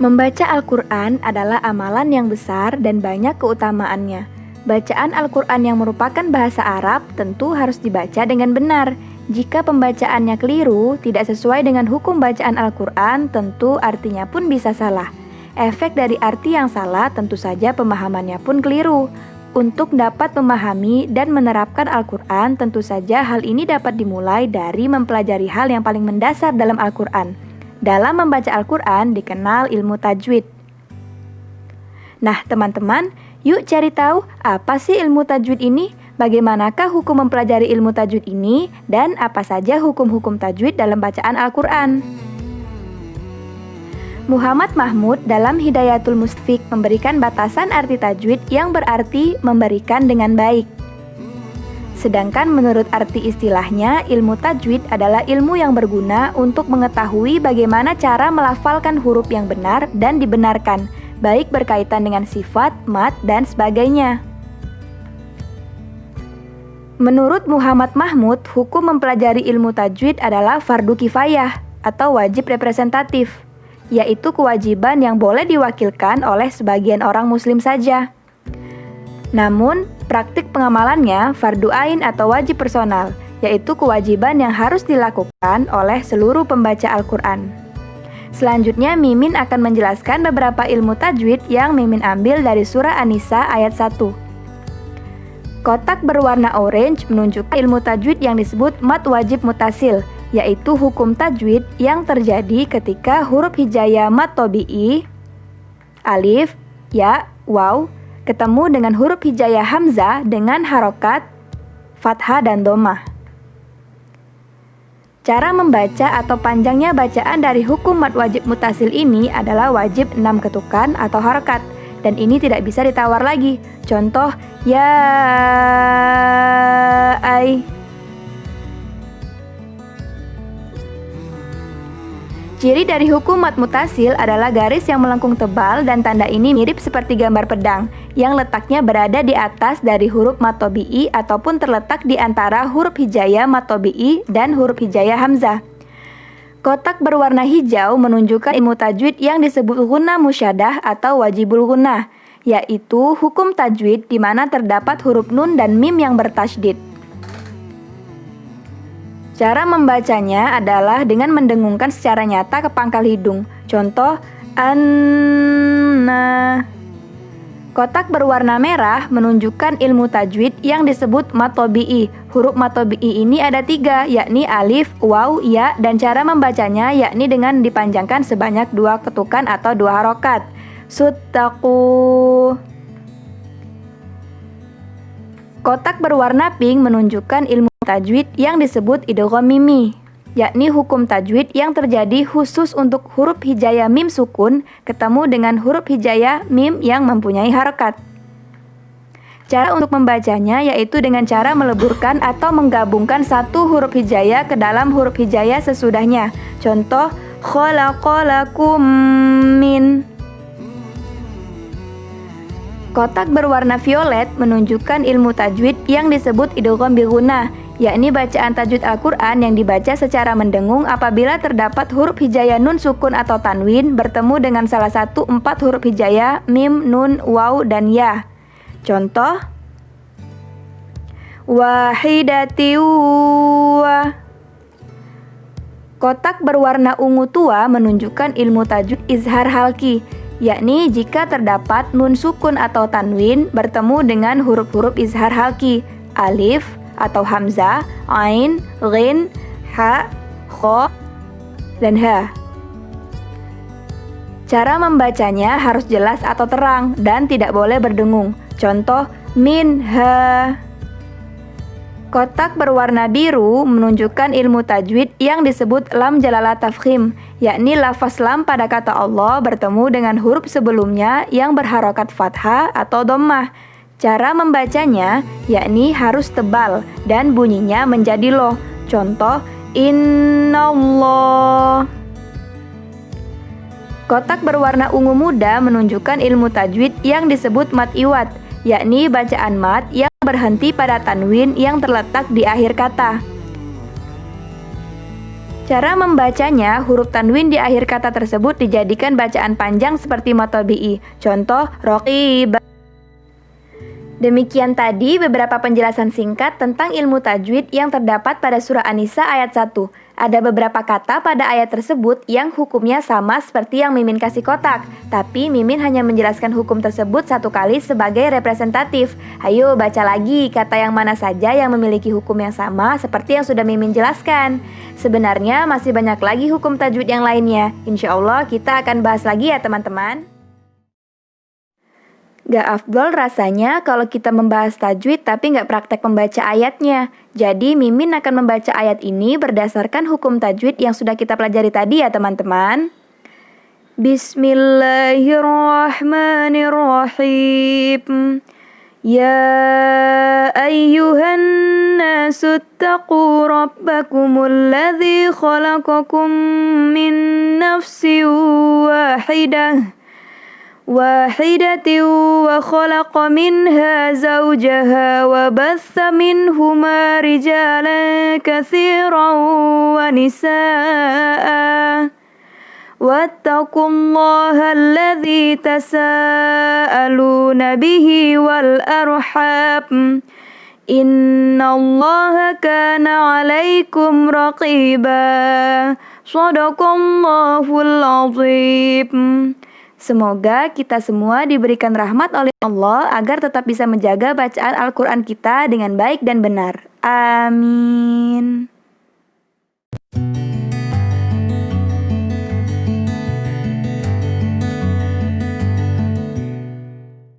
Membaca Al-Quran adalah amalan yang besar dan banyak keutamaannya. Bacaan Al-Quran yang merupakan bahasa Arab tentu harus dibaca dengan benar. Jika pembacaannya keliru, tidak sesuai dengan hukum bacaan Al-Quran, tentu artinya pun bisa salah. Efek dari arti yang salah tentu saja pemahamannya pun keliru. Untuk dapat memahami dan menerapkan Al-Quran, tentu saja hal ini dapat dimulai dari mempelajari hal yang paling mendasar dalam Al-Quran. Dalam membaca Al-Quran dikenal ilmu tajwid. Nah teman-teman, yuk cari tahu apa sih ilmu tajwid ini? Bagaimanakah hukum mempelajari ilmu tajwid ini? Dan apa saja hukum-hukum tajwid dalam bacaan Al-Quran? Muhammad Mahmud dalam Hidayatul Musfiq memberikan batasan arti tajwid yang berarti memberikan dengan baik. Sedangkan menurut arti istilahnya, ilmu tajwid adalah ilmu yang berguna untuk mengetahui bagaimana cara melafalkan huruf yang benar dan dibenarkan, baik berkaitan dengan sifat, mad, dan sebagainya. Menurut Muhammad Mahmud, hukum mempelajari ilmu tajwid adalah fardu kifayah atau wajib representatif, yaitu kewajiban yang boleh diwakilkan oleh sebagian orang muslim saja. Namun, praktik pengamalannya fardu ain atau wajib personal, yaitu kewajiban yang harus dilakukan oleh seluruh pembaca Al-Quran. Selanjutnya, Mimin akan menjelaskan beberapa ilmu tajwid yang Mimin ambil dari surah An-Nisa ayat 1. Kotak berwarna orange menunjukkan ilmu tajwid yang disebut mad wajib mutasil, yaitu hukum tajwid yang terjadi ketika huruf hijaiyah mad tabi'i, alif, ya, waw, ketemu dengan huruf hijaiyah hamzah dengan harokat, fathah, dan dhammah. Cara membaca atau panjangnya bacaan dari hukum mad wajib mutasil ini adalah wajib 6 ketukan atau harokat, dan ini tidak bisa ditawar lagi. Contoh, ya ai. Ciri dari hukum mad mutasil adalah garis yang melengkung tebal dan tanda ini mirip seperti gambar pedang yang letaknya berada di atas dari huruf mad tabi'i ataupun terletak di antara huruf hijaiyah mad tabi'i dan huruf hijaiyah hamzah. Kotak berwarna hijau menunjukkan ilmu tajwid yang disebut ghunah musyadah atau wajibul ghunah, yaitu hukum tajwid di mana terdapat huruf nun dan mim yang bertasydid. Cara membacanya adalah dengan mendengungkan secara nyata ke pangkal hidung. Contoh, anna. Kotak berwarna merah menunjukkan ilmu tajwid yang disebut mad tabi'i. Huruf mad tabi'i ini ada 3, yakni alif, waw, ya, dan cara membacanya yakni dengan dipanjangkan sebanyak 2 ketukan atau 2 harokat. Suttaqu. Kotak berwarna pink menunjukkan ilmu tajwid yang disebut idgham mimi, yakni hukum tajwid yang terjadi khusus untuk huruf hijaiyah mim sukun ketemu dengan huruf hijaiyah mim yang mempunyai harokat. Cara untuk membacanya yaitu dengan cara meleburkan atau menggabungkan satu huruf hijaiyah ke dalam huruf hijaiyah sesudahnya. Contoh, khalaqalakum min. Kotak berwarna violet menunjukkan ilmu tajwid yang disebut idgham bi ghunah, yakni bacaan tajwid Al-Quran yang dibaca secara mendengung apabila terdapat huruf hijaiyah nun sukun atau tanwin bertemu dengan salah satu 4 huruf hijaiyah mim, nun, waw, dan ya. Contoh, wahidati wa. Kotak berwarna ungu tua menunjukkan ilmu tajwid izhar halki, yakni jika terdapat nun sukun atau tanwin bertemu dengan huruf-huruf izhar halki, alif atau hamzah, ain, ghin, ha, kho, dan ha. Cara membacanya harus jelas atau terang dan tidak boleh berdengung. Contoh, min, ha. Kotak berwarna biru menunjukkan ilmu tajwid yang disebut lam jalalah tafkhim, yakni lafaz lam pada kata Allah bertemu dengan huruf sebelumnya yang berharokat fathah atau dhammah. Cara membacanya yakni harus tebal dan bunyinya menjadi loh. Contoh, innallah. Kotak berwarna ungu muda menunjukkan ilmu tajwid yang disebut mad iwad, yakni bacaan mad yang berhenti pada tanwin yang terletak di akhir kata. Cara membacanya, huruf tanwin di akhir kata tersebut dijadikan bacaan panjang seperti matobi'i. Contoh, roqib. Demikian tadi beberapa penjelasan singkat tentang ilmu tajwid yang terdapat pada surah An-Nisa ayat 1. Ada beberapa kata pada ayat tersebut yang hukumnya sama seperti yang Mimin kasih kotak, tapi Mimin hanya menjelaskan hukum tersebut satu kali sebagai representatif. Ayo baca lagi kata yang mana saja yang memiliki hukum yang sama seperti yang sudah Mimin jelaskan. Sebenarnya masih banyak lagi hukum tajwid yang lainnya. Insya Allah kita akan bahas lagi ya teman-teman. Gak afdol rasanya kalau kita membahas tajwid tapi gak praktek membaca ayatnya. Jadi Mimin akan membaca ayat ini berdasarkan hukum tajwid yang sudah kita pelajari tadi ya teman-teman. Bismillahirrahmanirrahim. Ya ayyuhan nasu attaqu rabbakumul ladzi khalaqakum min nafsin wahidah wa khalaqa minha zawjaha wa batha minhuma rijalan katsiran wa nisaa wattaqullaha alladzi tasaaluna bihi wal arham innallaha kana 'alaikum raqiba. Shadaqallahul 'azim. Semoga kita semua diberikan rahmat oleh Allah agar tetap bisa menjaga bacaan Al-Quran kita dengan baik dan benar. Amin.